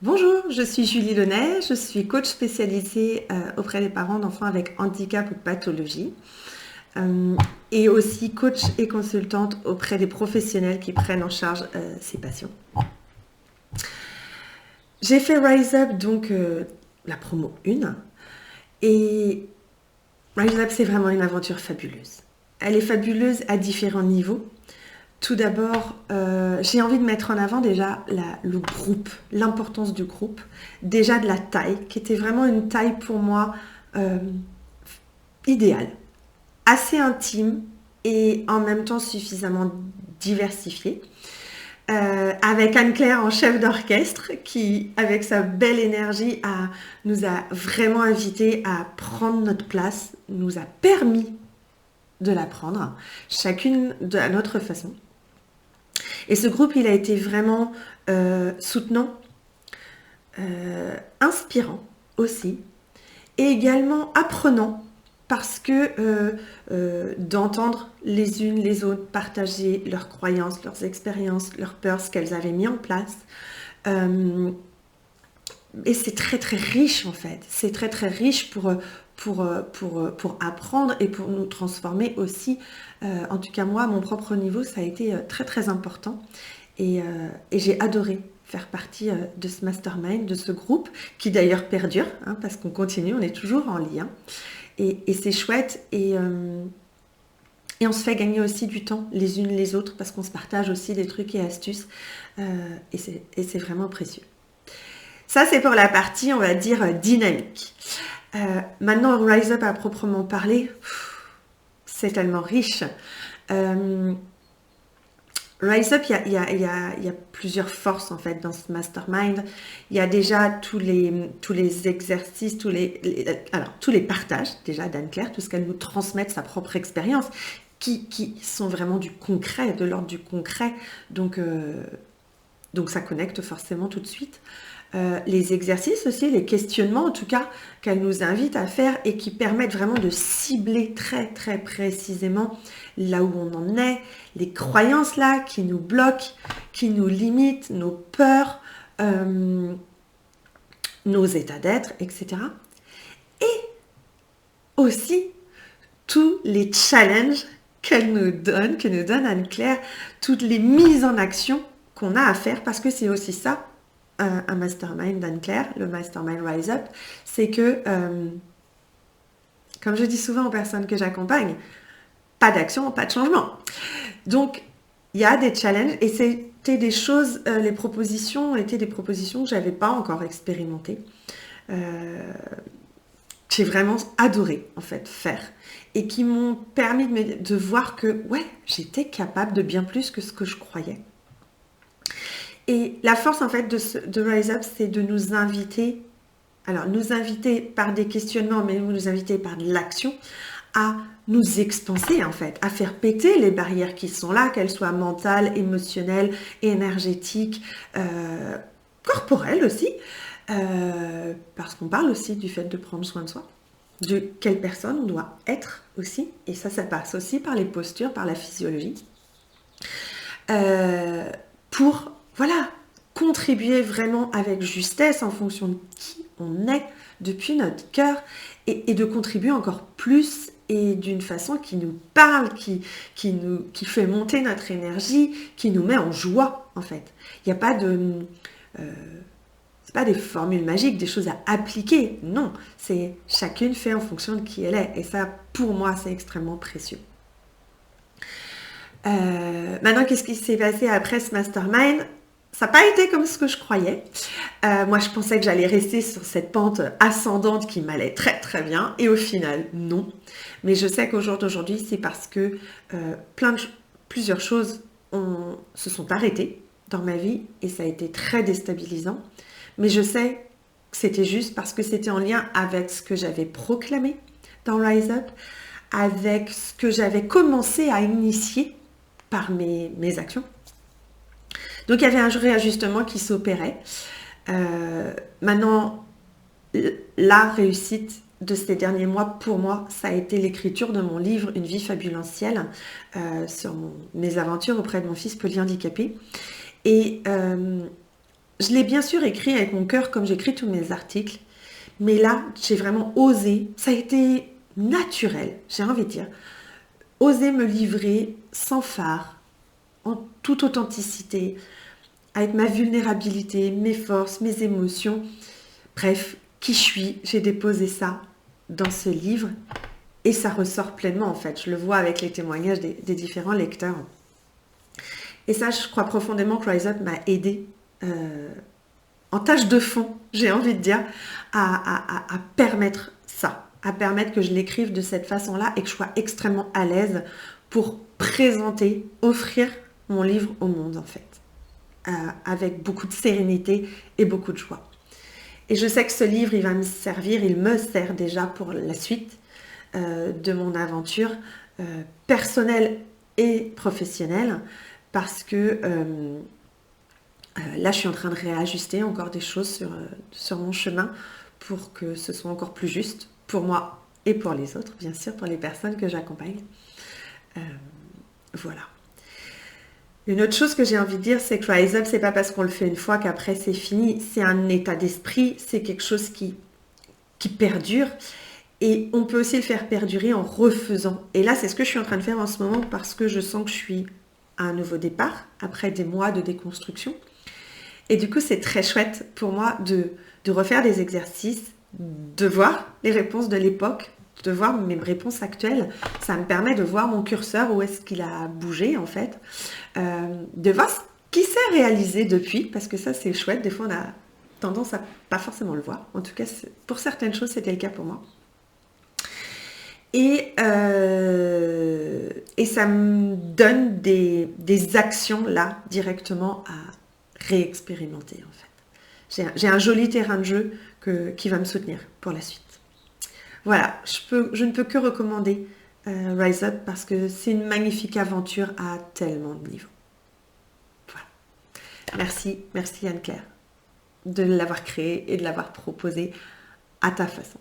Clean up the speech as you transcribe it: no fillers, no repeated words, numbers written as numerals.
Bonjour, je suis Julie Lenay, je suis coach spécialisée auprès des parents d'enfants avec handicap ou pathologie et aussi coach et consultante auprès des professionnels qui prennent en charge ces patients. J'ai fait Rise Up, donc la promo 1, et Rise Up, c'est vraiment une aventure fabuleuse. Elle est fabuleuse à différents niveaux. Tout d'abord, j'ai envie de mettre en avant déjà le groupe, l'importance du groupe, déjà de la taille, qui était vraiment une taille pour moi euh, idéale, assez intime et en même temps suffisamment diversifiée. Avec Anne-Claire en chef d'orchestre qui, avec sa belle énergie, nous a vraiment invités à prendre notre place, nous a permis de la prendre, chacune à notre façon. Et ce groupe, il a été vraiment soutenant, inspirant aussi, et également apprenant, parce que d'entendre les unes les autres partager leurs croyances, leurs expériences, leurs peurs, ce qu'elles avaient mis en place. Et c'est très très riche en fait, c'est très très riche pour apprendre et pour nous transformer aussi. En tout cas moi, à mon propre niveau, ça a été très très important. Et j'ai adoré faire partie de ce mastermind, de ce groupe, qui d'ailleurs perdure, hein, parce qu'on continue, on est toujours en lien. Et c'est chouette. Et on se fait gagner aussi du temps les unes les autres, parce qu'on se partage aussi des trucs et astuces. Et c'est vraiment précieux. Ça, c'est pour la partie, on va dire, dynamique. Maintenant, Rise Up à proprement parler, c'est tellement riche. Rise Up, il y a plusieurs forces en fait dans ce mastermind. Il y a déjà tous les exercices, tous les partages déjà d'Anne-Claire, tout ce qu'elle nous transmet de sa propre expérience, qui sont vraiment du concret, de l'ordre du concret. Donc ça connecte forcément tout de suite. Les exercices aussi, les questionnements en tout cas, qu'elle nous invite à faire et qui permettent vraiment de cibler très très précisément là où on en est, les croyances là qui nous bloquent, qui nous limitent, nos peurs, nos états d'être, etc. Et aussi tous les challenges qu'elle nous donne, que nous donne Anne-Claire, toutes les mises en action qu'on a à faire, parce que c'est aussi ça, un mastermind d'Anne-Claire, le mastermind Rise Up, c'est que, comme je dis souvent aux personnes que j'accompagne, pas d'action, pas de changement. Donc, il y a des challenges et c'était des choses, les propositions étaient des propositions que je n'avais pas encore expérimentées. J'ai vraiment adoré, en fait, faire. Et qui m'ont permis de voir que, ouais, j'étais capable de bien plus que ce que je croyais. Et la force, en fait, de Rise Up, c'est de nous inviter, alors nous inviter par des questionnements, mais nous inviter par de l'action, à nous expanser en fait, à faire péter les barrières qui sont là, qu'elles soient mentales, émotionnelles, énergétiques, corporelles aussi, parce qu'on parle aussi du fait de prendre soin de soi, de quelle personne on doit être aussi, et ça passe aussi par les postures, par la physiologie, pour, voilà, contribuer vraiment avec justesse en fonction de qui on est depuis notre cœur, et de contribuer encore plus et d'une façon qui nous parle, qui fait monter notre énergie, qui nous met en joie en fait. Il n'y a pas c'est pas des formules magiques, des choses à appliquer, non, c'est chacune fait en fonction de qui elle est, et ça pour moi c'est extrêmement précieux. Maintenant, qu'est-ce qui s'est passé après ce mastermind? Ça n'a pas été comme ce que je croyais. Moi, je pensais que j'allais rester sur cette pente ascendante qui m'allait très très bien. Et au final, non. Mais je sais qu'au jour d'aujourd'hui, c'est parce que plusieurs choses se sont arrêtées dans ma vie et ça a été très déstabilisant. Mais je sais que c'était juste parce que c'était en lien avec ce que j'avais proclamé dans Rise Up, avec ce que j'avais commencé à initier par mes actions. Donc il y avait un réajustement qui s'opérait. Maintenant, la réussite de ces derniers mois, pour moi, ça a été l'écriture de mon livre Une vie fabulentielle sur mes aventures auprès de mon fils polyhandicapé. Et Je l'ai bien sûr écrit avec mon cœur comme j'écris tous mes articles, mais là, j'ai vraiment osé, ça a été naturel, j'ai envie de dire, oser me livrer sans phare, en toute authenticité, avec ma vulnérabilité, mes forces, mes émotions, bref, qui je suis, j'ai déposé ça dans ce livre et ça ressort pleinement en fait. Je le vois avec les témoignages des différents lecteurs. Et ça, je crois profondément que Rise Up m'a aidé en tâche de fond, j'ai envie de dire, à permettre ça, à permettre que je l'écrive de cette façon-là et que je sois extrêmement à l'aise pour présenter, offrir mon livre au monde en fait, avec beaucoup de sérénité et beaucoup de joie. Et je sais que ce livre, il va me servir, il me sert déjà pour la suite de mon aventure personnelle et professionnelle, parce que là, je suis en train de réajuster encore des choses sur mon chemin pour que ce soit encore plus juste pour moi et pour les autres, bien sûr, pour les personnes que j'accompagne. Voilà. Une autre chose que j'ai envie de dire, c'est que Rise Up, c'est pas parce qu'on le fait une fois qu'après c'est fini. C'est un état d'esprit, c'est quelque chose qui perdure. Et on peut aussi le faire perdurer en refaisant. Et là, c'est ce que je suis en train de faire en ce moment parce que je sens que je suis à un nouveau départ, après des mois de déconstruction. Et du coup, c'est très chouette pour moi de refaire des exercices, de voir les réponses de l'époque, de voir mes réponses actuelles. Ça me permet de voir mon curseur, où est-ce qu'il a bougé en fait, de voir ce qui s'est réalisé depuis, parce que ça c'est chouette, des fois on a tendance à pas forcément le voir. En tout cas, pour certaines choses, c'était le cas pour moi. Et ça me donne des actions là directement à réexpérimenter en fait. J'ai un joli terrain de jeu qui va me soutenir pour la suite. Voilà, je ne peux que recommander Rise Up parce que c'est une magnifique aventure à tellement de niveaux. Voilà. Merci Anne-Claire de l'avoir créé et de l'avoir proposé à ta façon.